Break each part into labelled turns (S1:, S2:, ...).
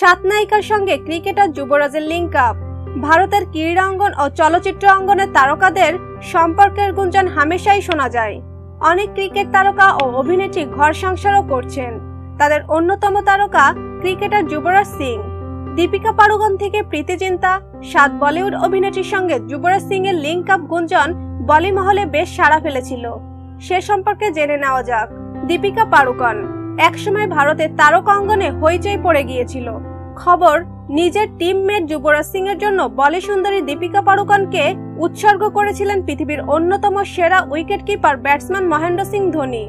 S1: সাত নায়িকার সঙ্গে ক্রিকেটার যুবরাজের লিঙ্ক আপ। ভারতের ক্রীড়াঙ্গন ও চলচ্চিত্র অঙ্গনের তারকাদের সম্পর্কের গুঞ্জন হামেশাই শোনা যায়। অনেক ক্রিকেট তারকা ও অভিনেত্রী ঘর সংসারও করছেন। তাদের অন্যতম তারকা ক্রিকেটার যুবরাজ সিং। দীপিকা পাড়ুকোন থেকে প্রীতি জিন্তা, 7 বলিউড অভিনেত্রীর সঙ্গে যুবরাজ সিং এর লিঙ্ক আপ গুঞ্জন বলি মহলে বেশ সাড়া ফেলেছিল। সে সম্পর্কে জেনে নেওয়া যাক। দীপিকা পাড়ুকোন একসময় ভারতের তারকা অঙ্গনে হইচই পড়ে গিয়েছিল। খবর, নিজের টিমমেট যুবরাজ সিং এর জন্য বলি সুন্দরী দীপিকা পাড়ুকোনকে উৎসর্গ করেছিলেন পৃথিবীর অন্যতম সেরা wicket keeper batsman Mahendra Singh Dhoni.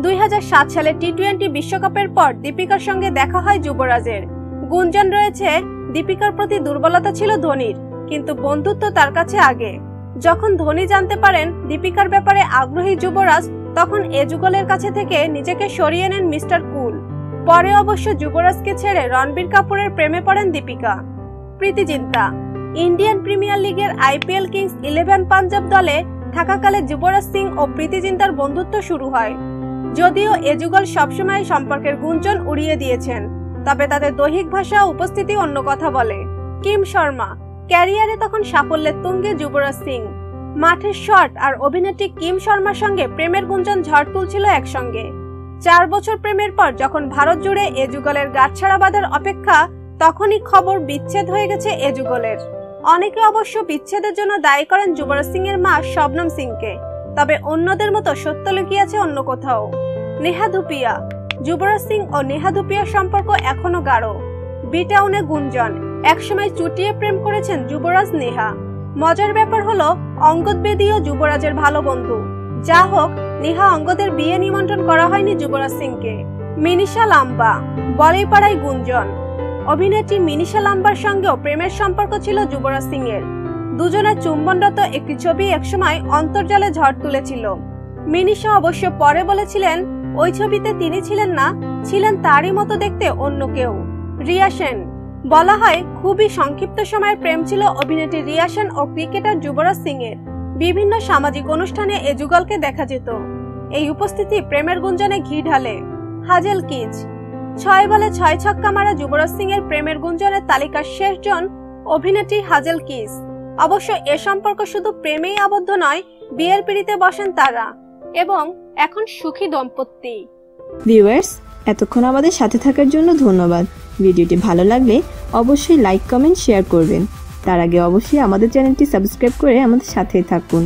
S1: 2007 সালে টি-20 বিশ্বকাপের পর দীপিকার সঙ্গে দেখা হয় যুবরাজের। গুঞ্জন রয়েছে দীপিকার প্রতি দুর্বলতা ছিল ধোনির, কিন্তু বন্ধুত্ব তার কাছে আগে। যখন ধোনি জানতে পারেন দীপিকার ব্যাপারে আগ্রহী যুবরাজ, তখন এ যুগলের কাছে থেকে নিজেকে সরিয়ে নেন মিস্টার কুল। পরে অবশ্য যুবরাজকে ছেড়ে রণবীর কাপুরের প্রেমে পড়েন দীপিকা। প্রীতি জিন্তা ইন্ডিয়ান প্রিমিয়ার লিগের IPL কিংস 11 পাঞ্জাব দলে থাকাকালে যুবরাজ সিং ও প্রীতি জিন্তার বন্ধুত্ব শুরু হয়। যদিও এ যুগল সবসময় সম্পর্কের গুঞ্জন উড়িয়ে দিয়েছেন, তবে তাদের দৈহিক ভাষা উপস্থিতি অন্য কথা বলে। কিম শর্মা ক্যারিয়ারে তখন সাফল্যের তুঙ্গে যুবরাজ সিং। মাঠের শট আর অভিনেত্রী কিম শর্মার সঙ্গে প্রেমের গুঞ্জন ঝড় তুলছিল একসঙ্গে। 4 বছর প্রেমের পর যখন ভারত জুড়ে এ যুগলের গাঁটছড়া বাঁধার অপেক্ষা, তখনই খবর বিচ্ছেদ হয়ে গেছে এ যুগলের। অনেকে অবশ্য বিচ্ছেদের জন্য দায়ী করেন যুবরাজ সিং এর মা শবনম সিংকে, তবে অন্যদের মতো সত্য লুকিয়ে আছে অন্য কোথাও। নেহা ধুপিয়া যুবরাজ সিং ও নেহা ধুপিয়ার সম্পর্ক এখনো গাঢ়। বি-টাউনে গুঞ্জন, একসময় চুটিয়ে প্রেম করেছেন যুবরাজ নেহা। মজার ব্যাপার হলো অঙ্গদ বেদিও যুবরাজের ভালো বন্ধু। যা হোক, নেহা অঙ্গদের বিয়ে নিমন্ত্রণ করা হয়নি যুবরাজ সিংকে। মিনিষা লাম্বা বলিপাড়ায় গুঞ্জন, অভিনেত্রী মিনিষা লাম্বার সঙ্গেও প্রেমের সম্পর্ক ছিল যুবরাজ সিং এর। দুজনের চুম্বনরত একটি ছবি একসময় অন্তর্জালে ঝড় তুলেছিল। মিনিষা অবশ্য পরে বলেছিলেন ওই ছবিতে তিনি ছিলেন না, ছিলেন তারই মতো দেখতে অন্য কেউ। রিয়া সেন বলা হয় খুবই সংক্ষিপ্ত সময়ের প্রেম ছিল অভিনেত্রী রিয়া সেন ও ক্রিকেটার যুবরাজ সিং এর। বিভিন্ন সামাজিক অনুষ্ঠানে এ যুগলকে দেখা যেত। এই উপস্থিতি প্রেমের গুঞ্জনে ঘি ঢালে। হাজেল কিজ 6 বলে 6 ছক্কা মারা যুবরাজ সিং এর প্রেমের গুঞ্জনের তালিকার শেষজন অভিনেত্রী হাজেল কিজ। অবশ্য এ সম্পর্ক শুধু প্রেমেই আবদ্ধ নয়, বিয়ের পিঁড়িতে বসেন তারা এবং এখন সুখী দম্পতি।
S2: ভিউয়ার্স, এতক্ষণ আমাদের সাথে থাকার জন্য ধন্যবাদ। ভিডিওটি ভালো লাগলে অবশ্যই লাইক, কমেন্ট, শেয়ার করবেন। তার আগে অবশ্যই আমাদের চ্যানেলটি সাবস্ক্রাইব করে আমাদের সাথেই থাকুন।